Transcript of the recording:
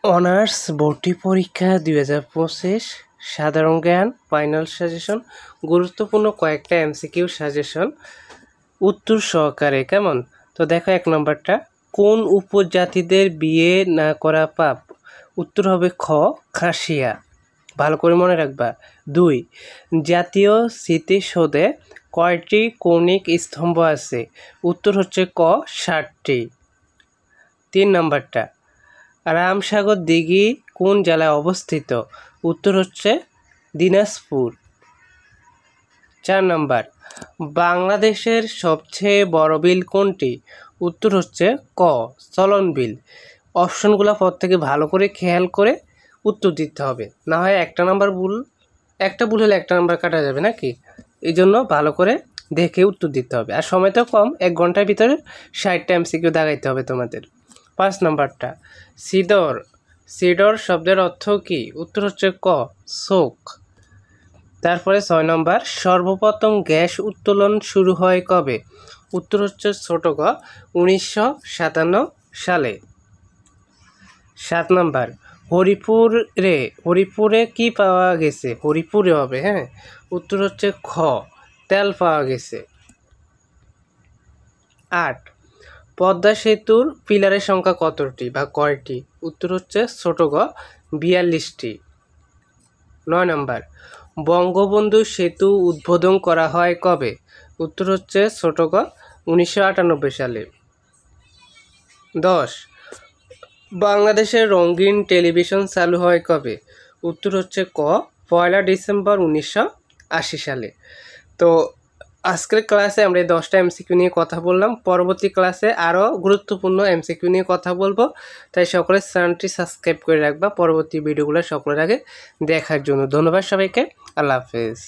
Honours ভর্তি পরীক্ষা 2025 সাধারণ জ্ঞান ফাইনাল সাজেশন গুরুত্বপূর্ণ কয়েকটা এমসিকিউ সাজেশন উত্তর সহকারে। কেমন? তো দেখো 1 নম্বরটা, কোন উপজাতিদের বিয়ে না করা পাপ? উত্তর হবে খ, খাসিয়া। ভালো করে মনে রাখবা। 2, জাতীয় স্মৃতিসৌধে কয়টি কৌণিক স্তম্ভ আছে? উত্তর হচ্ছে ক, 7টি। 3 নম্বরটা, রামসাগর দিঘি কোন জেলায় অবস্থিত? উত্তর হচ্ছে দিনাজপুর। 4 নম্বর, বাংলাদেশের সবচেয়ে বড় বিল কোনটি? উত্তর হচ্ছে ক, চলন বিল। অপশনগুলো পর থেকে ভালো করে খেয়াল করে উত্তর দিতে হবে, না হয় একটা ভুল হলে একটা নাম্বার কাটা যাবে নাকি। এই জন্য ভালো করে দেখে উত্তর দিতে হবে। আর সময় তো কম, 1 ঘন্টার ভিতরে 60টা এমসিকিউ দাগাইতে হবে তোমাদের। 5 নম্বরটা, সিডর শব্দের অর্থ কি? উত্তর হচ্ছে ক, শোক। তারপরে 6 নম্বর, সর্বপ্রথম গ্যাস উত্তোলন শুরু হয় কবে? উত্তর হচ্ছে ছোট গ, 1957 সালে। 7 নম্বর, হরিপুরে কি পাওয়া গেছে? হরিপুরে হবে, হ্যাঁ। উত্তর হচ্ছে খ, তেল পাওয়া গেছে। 8, পদ্মা সেতুর পিলারের সংখ্যা কতটি বা কয়টি? উত্তর হচ্ছে ছোট গ, 42টি। 9 নম্বর, বঙ্গবন্ধু সেতু উদ্বোধন করা হয় কবে? উত্তর হচ্ছে ছোট গ, 1998 সালে। 10, বাংলাদেশের রঙিন টেলিভিশন চালু হয় কবে? উত্তর হচ্ছে ক, 1 ডিসেম্বর 1980 সালে। তো আজকের ক্লাসে আমরা এই 10টা এমসিকিউ নিয়ে কথা বললাম। পরবর্তী ক্লাসে আরও গুরুত্বপূর্ণ এমসিকিউ নিয়ে কথা বলবো, তাই সকলের চ্যানেলটি সাবস্ক্রাইব করে রাখবা পরবর্তী ভিডিওগুলো সকলের আগে দেখার জন্য। ধন্যবাদ সবাইকে, আল্লাহ হাফেজ।